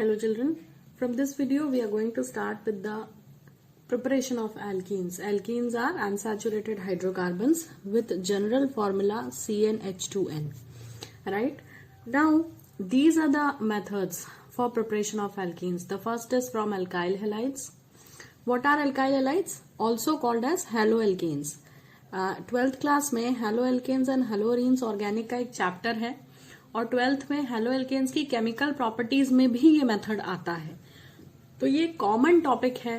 Hello children, from this video we are going to start with the preparation of alkenes. Alkenes are unsaturated hydrocarbons with general formula CnH2n. Right? Now these are the methods for preparation of alkenes. The first is from alkyl halides. What are alkyl halides? Also called as haloalkanes. 12th class में haloalkanes and haloarenes organic का एक chapter है और 12th में haloalkanes की chemical properties में भी ये मेथड आता है. तो ये कॉमन टॉपिक है,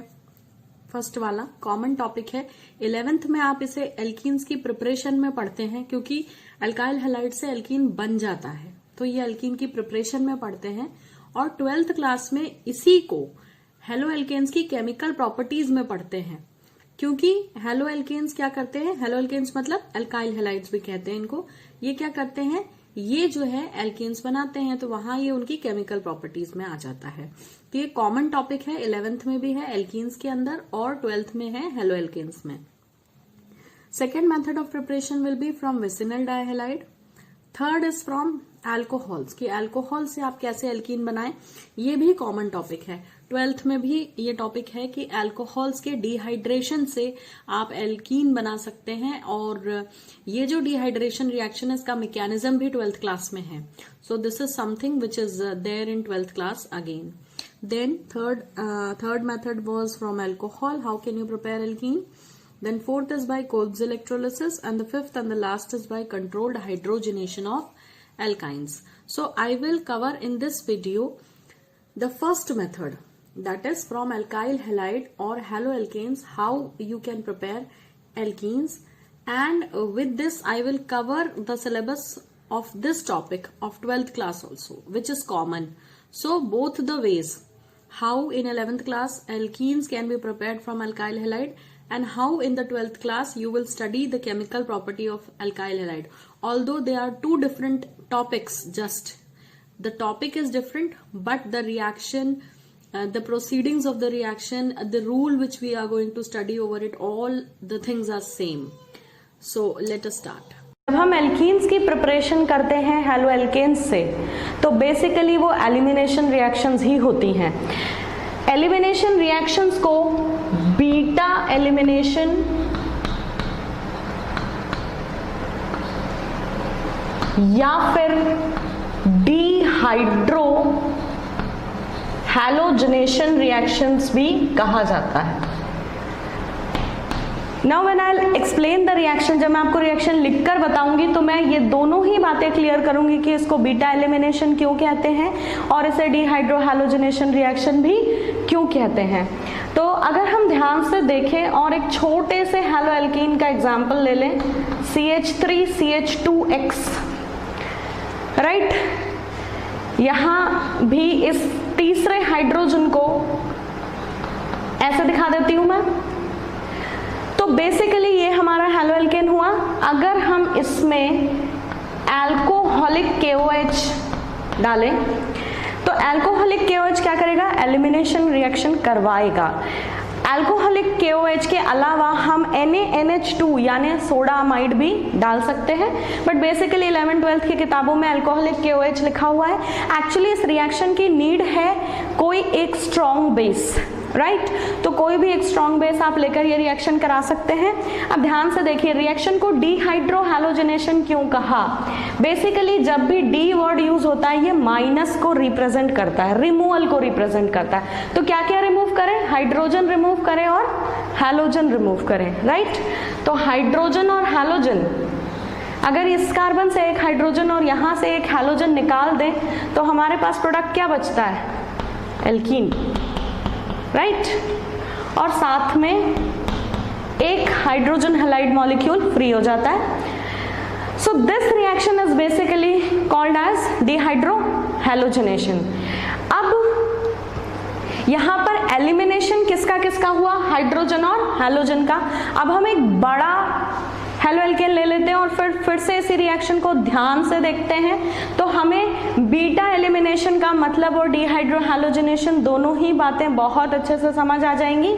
फर्स्ट वाला कॉमन टॉपिक है. 11th में आप इसे एल्कीन्स की प्रिपरेशन में पढ़ते हैं क्योंकि अल्काइल हैलाइड से एल्कीन बन जाता है, तो ये एल्कीन की प्रिपरेशन में पढ़ते हैं. और 12th क्लास में इसी को हेलोएल्केन्स की केमिकल प्रॉपर्टीज में पढ़ते हैं क्योंकि हेलोएल्केन्स क्या करते हैं, हेलोएल्केन्स मतलब अल्काइल हैलाइड्स भी कहते हैं इनको. ये क्या करते हैं, ये जो है एल्केन्स बनाते हैं, तो वहां ये उनकी केमिकल प्रॉपर्टीज में आ जाता है. तो ये कॉमन टॉपिक है, 11th में भी है एल्कीन्स के अंदर और 12th में है हेलोएल्केन्स में. Second method of preparation will be from vicinal dihalide. Third is from alcohols, कि एल्कोहल से आप कैसे एल्कीन बनाएं, ये भी कॉमन टॉपिक है. 12th में भी ये टॉपिक है कि एल्कोहल्स के डिहाइड्रेशन से आप एल्कीन बना सकते हैं और ये जो डिहाइड्रेशन रिएक्शन है इसका मैकेनिज्म भी 12th क्लास में है. So this is something which is there in 12th class again. Then third method was from alcohol, how can you prepare alkene. Then fourth is by Kolb's electrolysis and the fifth and the last is by controlled hydrogenation of alkynes. So I will cover in this video the first method, that is from alkyl halide or haloalkanes, how you can prepare alkenes, and with this I will cover the syllabus of this topic of 12th class also, which is common. So both the ways, how in 11th class alkenes can be prepared from alkyl halide and how in the 12th class you will study the chemical property of alkyl halide. Although they are two different topics, just the topic is different, but the reaction, the proceedings of the reaction, the rule which we are going to study over it, all the things are same. So let us start. जब हम alkenes की preparation करते हैं haloalkanes से, तो basically वो elimination reactions ही होती हैं. एलिमिनेशन रिएक्शंस को बीटा एलिमिनेशन या फिर डिहाइड्रो हैलोजनेशन रिएक्शंस भी कहा जाता है. Now when I explain the reaction, जब मैं आपको रिएक्शन लिखकर बताऊंगी तो मैं ये दोनों ही बातें क्लियर करूंगी कि इसको बीटा एलिमिनेशन क्यों कहते हैं और इसे डिहाइड्रो हैलोजनेशन रिएक्शन भी क्यों कहते हैं. तो अगर हम ध्यान से देखें और एक छोटे से हेलोएल्कीन का एग्जांपल ले लें, CH3CH2X, राइट. यहां भी इस तीसरे हाइड्रोजन को ऐसे दिखा देती हूं मैं. तो बेसिकली ये हमारा हेलोएल्केन हुआ. अगर हम इसमें अल्कोहलिक KOH डालें तो अल्कोहलिक KOH क्या करेगा, एलिमिनेशन रिएक्शन करवाएगा. अल्कोहलिक KOH के अलावा हम NaNH2 यानी सोडा अमाइड भी डाल सकते हैं, बट बेसिकली 11th-12th की किताबों में अल्कोहलिक KOH लिखा हुआ है. एक्चुअली इस रिएक्शन की नीड है कोई एक स्ट्रॉन्ग बेस, राइट. तो कोई भी एक स्ट्रॉन्ग बेस आप लेकर ये रिएक्शन करा सकते हैं. अब ध्यान से देखिए, रिएक्शन को डिहाइड्रो हैलोजनेशन क्यों कहा. बेसिकली जब भी डी वर्ड यूज होता है ये माइनस को रिप्रेजेंट करता है, रिमूवल को रिप्रेजेंट करता है. तो क्या क्या रिमूव करें, हाइड्रोजन रिमूव करें और हैलोजन रिमूव करें, राइट. तो हाइड्रोजन और हैलोजन, अगर इस कार्बन से एक हाइड्रोजन और यहां से एक हैलोजन निकाल दें तो हमारे पास प्रोडक्ट क्या बचता है, एल्कीन, राइट. और साथ में एक हाइड्रोजन हैलाइड मॉलिक्यूल फ्री हो जाता है. So this reaction is basically called as dehydrohalogenation. अब यहां पर एलिमिनेशन किसका किसका हुआ, हाइड्रोजन और हैलोजन का. अब हम एक बड़ा हेलोएल्केन ले लेते हैं और फिर से इसी रिएक्शन को ध्यान से देखते हैं तो हमें बीटा एलिमिनेशन का मतलब और डिहाइड्रो हैलोजनेशन दोनों ही बातें बहुत अच्छे से समझ आ जाएंगी,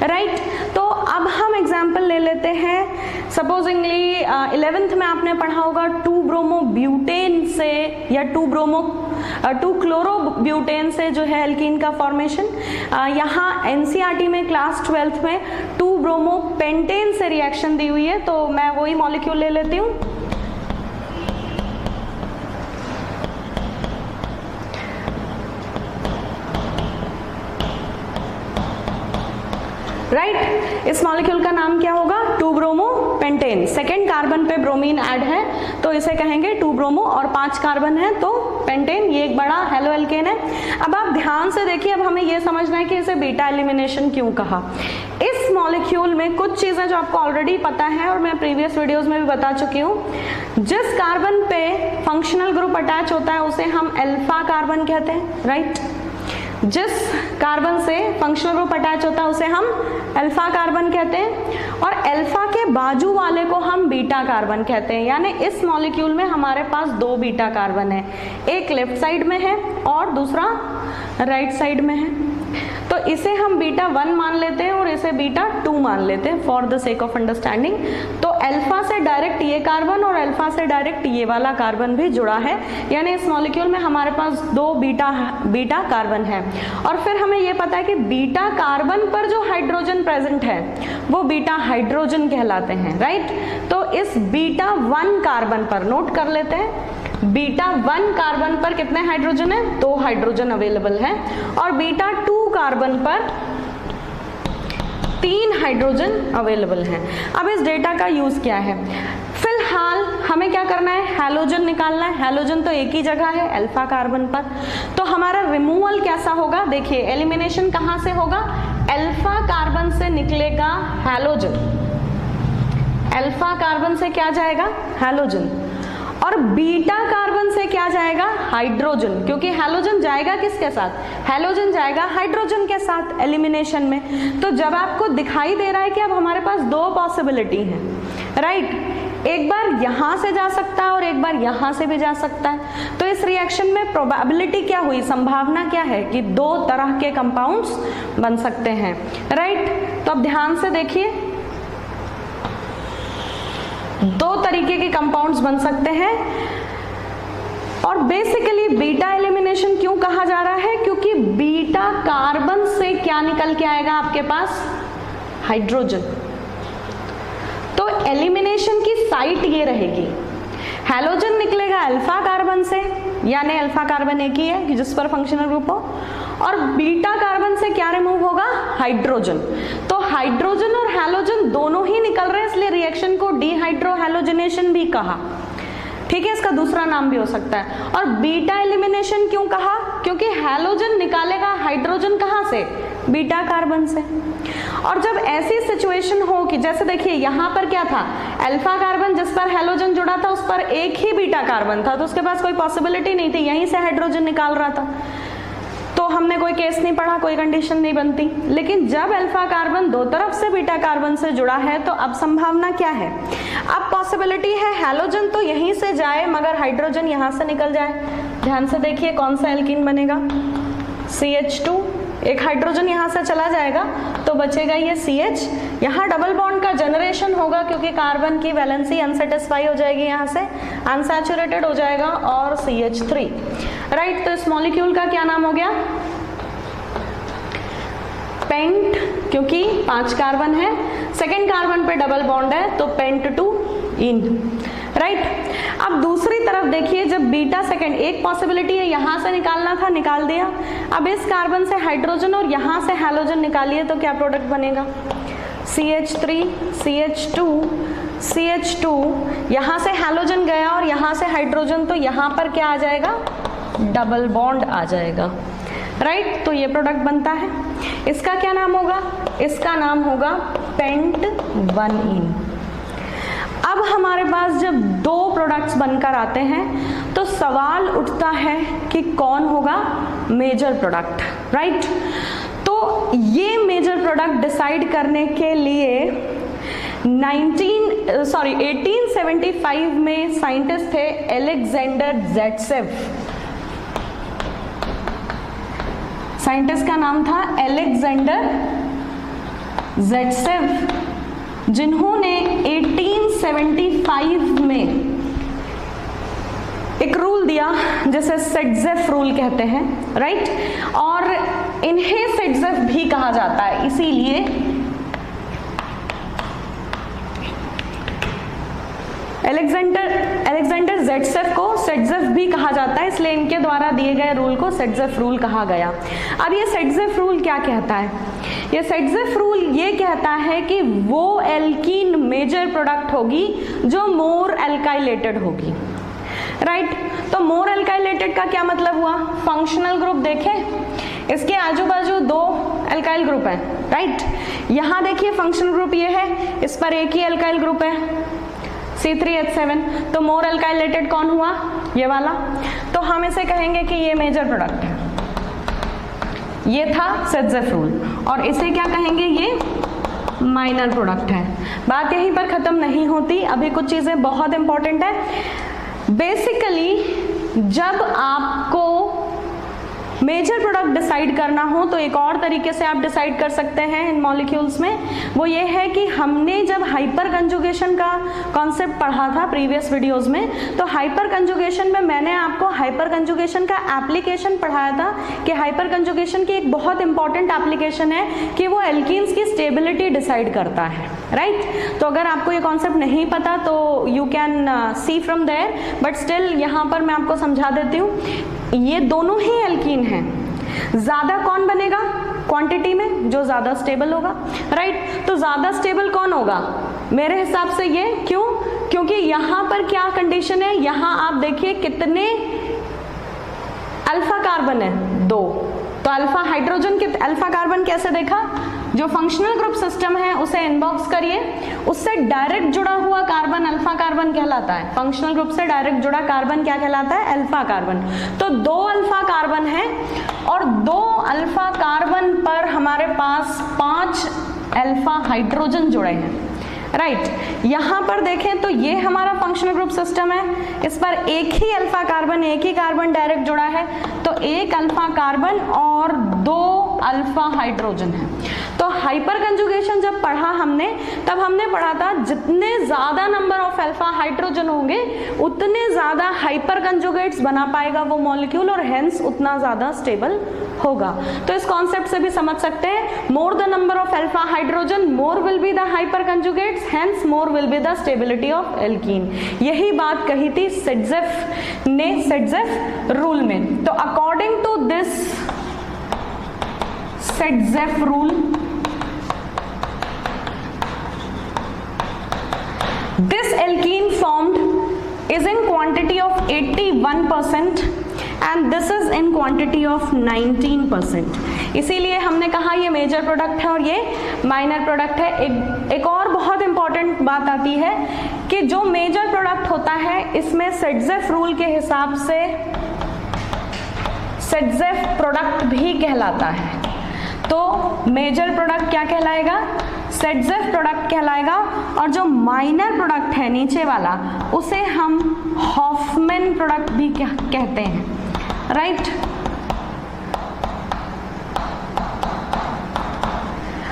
राइट. तो अब हम एग्जांपल ले लेते हैं. सपोजिंगली 11th में आपने पढ़ा होगा 2-ब्रोमो ब्यूटेन से या 2-ब्रोमो 2 क्लोरोब्यूटेन से जो है एल्कीन का फॉर्मेशन। यहाँ एनसीईआरटी में क्लास 12th में 2 ब्रोमो पेंटेन से रिएक्शन दी हुई है, तो मैं वही मॉलिक्यूल ले लेती हूँ। राइट, इस मॉलिक्यूल का नाम क्या होगा? 2 ब्रोमो पेंटेन। सेकेंड कार्बन पे ब्रोमीन ऐड है तो इसे कहेंगे 2 ब्रोमो, और 5 कार्बन है तो पेंटेन। ये एक बड़ा हेलो एल्केन है। अब आप ध्यान से देखिए, अब हमें ये समझना है कि इसे बीटा एलिमिनेशन क्यों कहा। इस मॉलिक्यूल में कुछ चीजें जो आपको ऑलरेडी पता है और मैं प्रीवियस वीडियोस में भी बता चुकी हूँ। जिस कार्बन पे फंक्शनल ग्रुप अटैच होता है उसे हम अल्फा कार्बन कहते हैं, राइट। जिस कार्बन से फंक्शनल ग्रुप अटैच होता है उसे हम अल्फा कार्बन कहते हैं, और अल्फा के बाजू वाले को हम बीटा कार्बन कहते हैं। यानी इस मॉलिक्यूल में हमारे पास 2 बीटा कार्बन है, एक लेफ्ट साइड में है और दूसरा राइट साइड में है। तो इसे हम बीटा 1 मान लेते हैं और इसे बीटा 2 मान लेते हैं for the sake of understanding. तो अल्फा से डायरेक्ट ये कार्बन और अल्फा से डायरेक्ट ये वाला कार्बन भी जुड़ा है, यानी इस मॉलिक्यूल में हमारे पास 2 बीटा कार्बन है। और फिर हमें ये पता है कि बीटा कार्बन पर जो हाइड्रोजन प्रेजेंट है वो बीटा हाइड्रोजन कहलाते हैं, राइट। तो इस बीटा 1 कार्बन पर नोट कर लेते हैं, बीटा 1 कार्बन पर कितने हाइड्रोजन है? 2 हाइड्रोजन अवेलेबल है, और बीटा 2 कार्बन पर 3 हाइड्रोजन अवेलेबल हैं। अब इस डेटा का यूज क्या है? फिलहाल हमें क्या करना है? हैलोजन निकालना है। हैलोजन तो एक ही जगह है, अल्फा कार्बन पर। तो हमारा रिमूवल कैसा होगा? देखिए, एलिमिनेशन कहां से होगा? अल्फा कार्बन से निकलेगा हैलोजन, अल्फा कार्बन से क्या जाएगा? हैलोजन, और बीटा कार्बन से क्या जाएगा? हाइड्रोजन, क्योंकि हैलोजन जाएगा किसके साथ? हैलोजन जाएगा हाइड्रोजन के साथ एलिमिनेशन में। तो जब आपको दिखाई दे रहा है कि अब हमारे पास 2 पॉसिबिलिटी हैं, राइट, एक बार यहां से जा सकता है और एक बार यहां से भी जा सकता है। तो इस रिएक्शन में प्रोबेबिलिटी क्या हुई, संभावना क्या है कि 2 तरह के कंपाउंड्स बन सकते हैं, राइट। तो अब ध्यान से देखिए, 2 तरीके के कंपाउंड्स बन सकते हैं। और बेसिकली बीटा एलिमिनेशन क्यों कहा जा रहा है? क्योंकि बीटा कार्बन से क्या निकल के आएगा आपके पास? हाइड्रोजन। तो एलिमिनेशन की साइट ये रहेगी, हैलोजन निकलेगा अल्फा कार्बन से, यानी अल्फा कार्बन एक ही है कि जिस पर फंक्शनल ग्रुप हो, और बीटा कार्बन से क्या रिमूव होगा? हाइड्रोजन। तो हाइड्रोजन और हैलोजन दोनों ही निकल रहे हैं, इसलिए रिएक्शन को डिहाइड्रोहैलोजिनेशन भी कहा, ठीक है, इसका दूसरा नाम भी हो सकता है। और बीटा एलिमिनेशन क्यों कहा? क्योंकि हैलोजन निकालेगा हाइड्रोजन कहां से? बीटा कार्बन से। और जब ऐसी सिचुएशन हो कि जैसे देखिए यहां पर क्या था, अल्फा कार्बन जिस पर हैलोजन जुड़ा था उस पर एक ही बीटा कार्बन था, तो उसके पास कोई पॉसिबिलिटी नहीं थी, यहीं से हाइड्रोजन निकाल रहा था, तो हमने कोई केस नहीं पढ़ा, कोई कंडीशन नहीं बनती। लेकिन जब अल्फा कार्बन 2 तरफ से बीटा कार्बन से जुड़ा है तो अब संभावना क्या है? अब पॉसिबिलिटी है हैलोजन तो यहीं से जाए मगर हाइड्रोजन यहां से निकल जाए। ध्यान से देखिए कौन सा एल्कीन बनेगा? CH2, एक हाइड्रोजन यहां से चला जाएगा तो बचेगा ये CH। यहाँ डबल बॉन्ड का जनरेशन होगा क्योंकि कार्बन की वैलेंसी अनसेटिस्फाई हो जाएगी, यहाँ से अनसैचुरेटेड हो जाएगा, और CH3, राइट। तो इस मॉलिक्यूल का क्या नाम हो गया? पेंट, क्योंकि 5 कार्बन है, सेकेंड कार्बन पे डबल बॉन्ड है तो पेंट 2 इन, राइट। अब दूसरी तरफ देखिए, जब बीटा सेकेंड, एक पॉसिबिलिटी है यहां से निकालना था, निकाल दिया। अब इस कार्बन से हाइड्रोजन और यहां से हैलोजन निकालिए तो क्या प्रोडक्ट बनेगा? CH3, CH2, CH2, यहां से हैलोजन गया और यहां से हाइड्रोजन, तो यहां पर क्या आ जाएगा? डबल बॉन्ड आ जाएगा, राइट। तो ये प्रोडक्ट बनता है। इसका क्या नाम होगा? इसका नाम होगा पेंट 1 इन। अब हमारे पास जब 2 प्रोडक्ट्स बनकर आते हैं तो सवाल उठता है कि कौन होगा मेजर प्रोडक्ट, राइट। तो ये मेजर प्रोडक्ट डिसाइड करने के लिए 1875 में साइंटिस्ट थे अलेक्जेंडर ज़ेटसेव। साइंटिस्ट का नाम था अलेक्जेंडर ज़ेटसेव, जिन्होंने 1875 में एक रूल दिया जिसे सेटजेफ रूल कहते हैं, राइट, और इन्हें सेटजेफ भी कहा जाता है, इसीलिए अलेक्जेंडर ज़ेटसेफ को सेटजेफ भी कहा जाता है, इसलिए इनके द्वारा दिए गए रूल को सेटजेफ रूल कहा गया। अब ये सेटजेफ रूल क्या कहता है? ये सेटजेफ रूल ये कहता है कि वो एल्कीन मेजर प्रोडक्ट होगी जो मोर एल्काइलेटेड होगी, राइट। तो मोर एल्काइलेटेड का क्या मतलब हुआ? फंक्शनल ग्रुप देखें, इसके आजू बाजू दो एल्काइल ग्रुप है, राइट। यहां देखिए फंक्शनल ग्रुप ये है, इस पर एक ही एल्काइल ग्रुप है C3H7, तो मोर एल्काइलेटेड कौन हुआ? ये वाला। तो हम इसे कहेंगे कि ये मेजर प्रोडक्ट है। ये था सेटजेफ रूल, और इसे क्या कहेंगे? ये माइनर प्रोडक्ट है। बात यहीं पर खत्म नहीं होती, अभी कुछ चीजें बहुत इंपॉर्टेंट है। बेसिकली जब आपको मेजर प्रोडक्ट डिसाइड करना हो तो एक और तरीके से आप डिसाइड कर सकते हैं इन मॉलिक्यूल्स में, वो ये है कि हमने जब हाइपर कंजुगेशन का कॉन्सेप्ट पढ़ा था प्रीवियस वीडियोस में, तो हाइपर कंजुगेशन में मैंने आपको हाइपर कंजुगेशन का एप्लीकेशन पढ़ाया था कि हाइपर कंजुगेशन की एक बहुत इंपॉर्टेंट एप्लीकेशन है कि वो एल्कीन्स की स्टेबिलिटी डिसाइड करता है, राइट। तो अगर आपको ये कॉन्सेप्ट नहीं पता तो you can see from there, but still यहाँ पर मैं आपको समझा देती हूँ। ये दोनों ही एल्कीन हैं, ज्यादा कौन बनेगा? क्वांटिटी में जो ज्यादा स्टेबल होगा, राइट। तो ज्यादा स्टेबल कौन होगा? मेरे हिसाब से ये, क्यों? क्योंकि यहां पर क्या कंडीशन है, यहां आप देखिए कितने अल्फा कार्बन है? 2। तो अल्फा हाइड्रोजन के अल्फा कार्बन कैसे देखा? जो फंक्शनल ग्रुप सिस्टम है उसे इनबॉक्स करिए, उससे डायरेक्ट जुड़ा हुआ कार्बन अल्फा कार्बन कहलाता है। फंक्शनल ग्रुप से डायरेक्ट जुड़ा कार्बन क्या कहलाता है? Alpha carbon. तो 2 अल्फा कार्बन है, और 2 अल्फा कार्बन पर हमारे पास 5 अल्फा हाइड्रोजन जुड़े हैं, राइट। यहां पर देखें तो ये हमारा फंक्शनल ग्रुप सिस्टम है, इस पर एक ही अल्फा कार्बन, एक ही कार्बन डायरेक्ट जुड़ा है, तो 1 अल्फा कार्बन और 2 अल्फा हाइड्रोजन है। तो हाइपर कंजुगेशन जब पढ़ा हमने, तब हमने पढ़ा था जितने ज्यादा नंबर ऑफ अल्फा हाइड्रोजन होंगे उतने ज्यादा हाइपर कंजुगेट्स बना पाएगा वो मॉलिक्यूल, और हेंस उतना ज्यादा स्टेबल होगा। तो इस कॉन्सेप्ट से भी समझ सकते हैं, more the number of alpha hydrogen more will be the hyper conjugates, hence more will be the stability of alkene. यही बात कही थी सेटजेफ ने सेटजेफ रूल में। तो according to this Saytzeff rule, this alkene formed is in quantity of 81% and this is in quantity of 19%। इसीलिए हमने कहा ये मेजर प्रोडक्ट है और ये माइनर प्रोडक्ट है। एक और बहुत इंपॉर्टेंट बात आती है कि जो मेजर प्रोडक्ट होता है इसमें सेटजेफ रूल के हिसाब से सेटजेफ प्रोडक्ट भी कहलाता है। तो मेजर प्रोडक्ट क्या कहलाएगा? सेटजेफ प्रोडक्ट कहलाएगा, और जो माइनर प्रोडक्ट है नीचे वाला उसे हम हॉफमैन प्रोडक्ट भी कहते हैं, राइट।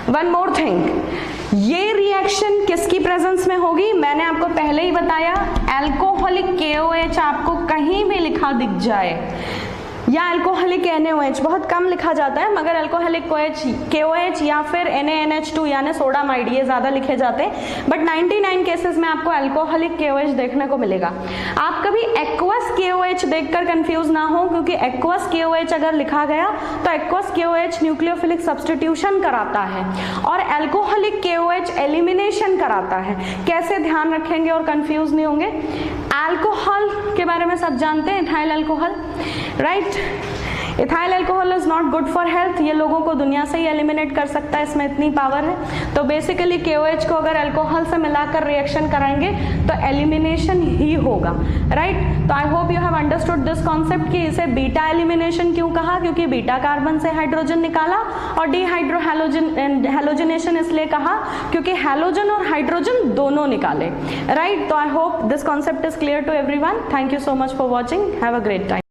वन मोर थिंग, ये रिएक्शन किसकी प्रेजेंस में होगी? मैंने आपको पहले ही बताया, अल्कोहलिक KOH आपको कहीं भी लिखा दिख जाए या अल्कोहलिक NaOH, बहुत कम लिखा जाता है, मगर अल्कोहलिक KOH या फिर NaNH2 यानी सोडामाइड ये ज्यादा लिखे जाते हैं, बट 99 केसेस में आपको अल्कोहलिक KOH देखने को मिलेगा। आप कभी एक्वस KOH देखकर कंफ्यूज ना हो, क्योंकि एक्वस KOH अगर लिखा गया तो एक्वस KOH न्यूक्लियोफिलिक सब्स्टिट्यूशन कराता है और अल्कोहलिक KOH एलिमिनेशन कराता है। कैसे ध्यान रखेंगे और कंफ्यूज नहीं होंगे? अल्कोहल के बारे में सब जानते हैं, ethyl alcohol, right. Ethyl alcohol is not good for health, ये लोगों को दुनिया से ही एलिमिनेट कर सकता है, इसमें इतनी पावर है। तो बेसिकली KOH को अगर अल्कोहल से मिलाकर रिएक्शन कराएंगे तो एलिमिनेशन ही होगा, राइट। तो I hope you have understood this concept कि इसे बीटा एलिमिनेशन क्यों कहा, क्योंकि बीटा कार्बन से हाइड्रोजन निकाला, और डिहाइड्रो हैलोजिनेशन इसलिए कहा क्योंकि हैलोजन और हाइड्रोजन दोनों निकाले, राइट। तो I hope this concept is clear to everyone. Thank you so much for watching, have a great time.